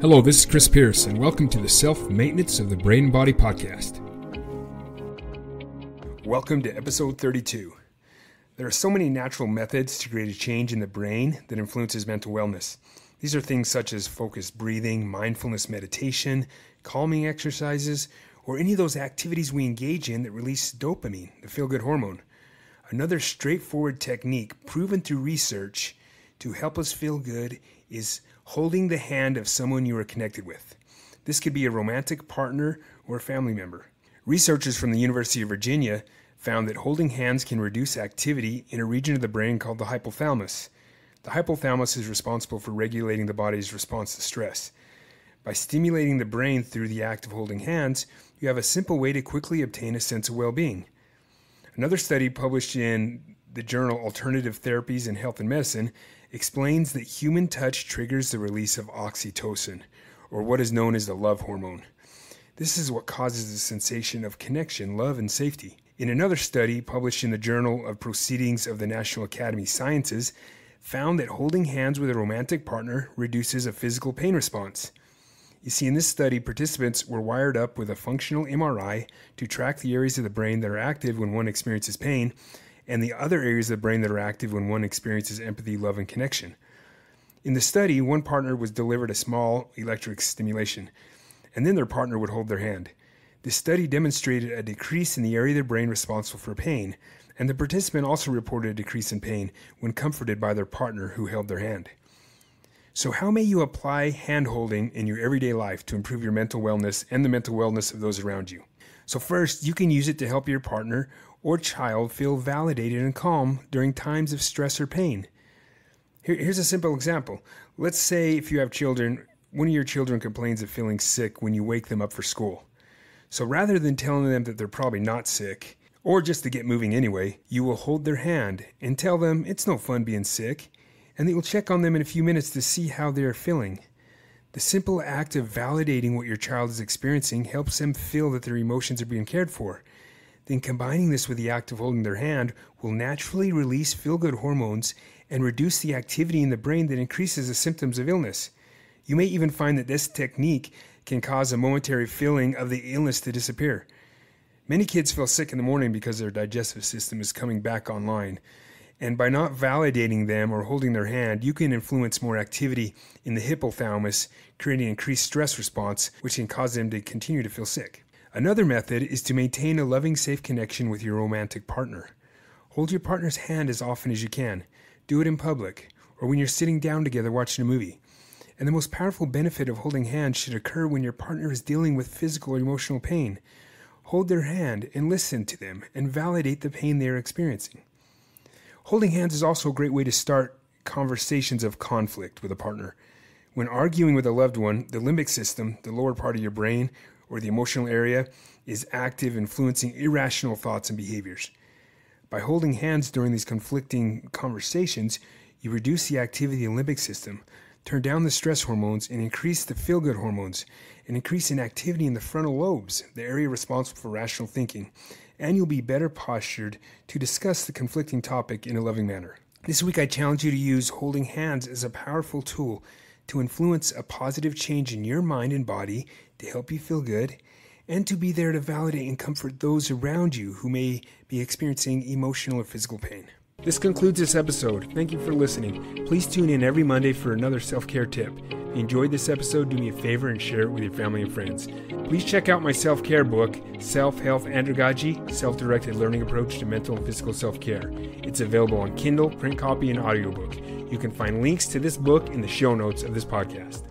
Hello, this is Chris Pierce, and welcome to the Self-Maintenance of the Brain and Body podcast. Welcome to episode 32. There are so many natural methods to create a change in the brain that influences mental wellness. These are things such as focused breathing, mindfulness meditation, calming exercises, or any of those activities we engage in that release dopamine, the feel-good hormone. Another straightforward technique proven through research to help us feel good is holding the hand of someone you are connected with. This could be a romantic partner or a family member. Researchers from the University of Virginia found that holding hands can reduce activity in a region of the brain called the hypothalamus. The hypothalamus is responsible for regulating the body's response to stress. By stimulating the brain through the act of holding hands, you have a simple way to quickly obtain a sense of well-being. Another study published in the journal Alternative Therapies in Health and Medicine explains that human touch triggers the release of oxytocin, or what is known as the love hormone. This is what causes the sensation of connection, love, and safety. In another study published in the Journal of Proceedings of the National Academy of Sciences, found that holding hands with a romantic partner reduces a physical pain response. You see, in this study, participants were wired up with a functional MRI to track the areas of the brain that are active when one experiences pain, and the other areas of the brain that are active when one experiences empathy, love, and connection. In the study, one partner was delivered a small electric stimulation, and then their partner would hold their hand. This study demonstrated a decrease in the area of the brain responsible for pain, and the participant also reported a decrease in pain when comforted by their partner who held their hand. So how may you apply hand-holding in your everyday life to improve your mental wellness and the mental wellness of those around you? So first, you can use it to help your partner or child feel validated and calm during times of stress or pain. Here's a simple example. Let's say if you have children, one of your children complains of feeling sick when you wake them up for school. So rather than telling them that they're probably not sick, or just to get moving anyway, you will hold their hand and tell them it's no fun being sick, and that you'll check on them in a few minutes to see how they are feeling. The simple act of validating what your child is experiencing helps them feel that their emotions are being cared for. Then combining this with the act of holding their hand will naturally release feel-good hormones and reduce the activity in the brain that increases the symptoms of illness. You may even find that this technique can cause a momentary feeling of the illness to disappear. Many kids feel sick in the morning because their digestive system is coming back online. And by not validating them or holding their hand, you can influence more activity in the hypothalamus, creating an increased stress response, which can cause them to continue to feel sick. Another method is to maintain a loving, safe connection with your romantic partner. Hold your partner's hand as often as you can. Do it in public, or when you're sitting down together watching a movie. And the most powerful benefit of holding hands should occur when your partner is dealing with physical or emotional pain. Hold their hand and listen to them and validate the pain they are experiencing. Holding hands is also a great way to start conversations of conflict with a partner. When arguing with a loved one, the limbic system, the lower part of your brain, or the emotional area, is active, influencing irrational thoughts and behaviors. By holding hands during these conflicting conversations, you reduce the activity of the limbic system, turn down the stress hormones, and increase the feel-good hormones, and increase in activity in the frontal lobes, the area responsible for rational thinking, and you'll be better postured to discuss the conflicting topic in a loving manner. This week I challenge you to use holding hands as a powerful tool to influence a positive change in your mind and body to help you feel good, and to be there to validate and comfort those around you who may be experiencing emotional or physical pain. This concludes this episode. Thank you for listening. Please tune in every Monday for another self-care tip. If you enjoyed this episode, do me a favor and share it with your family and friends. Please check out my self-care book, Self-Health Andragogy, Self-Directed Learning Approach to Mental and Physical Self-Care. It's available on Kindle, print copy, and audiobook. You can find links to this book in the show notes of this podcast.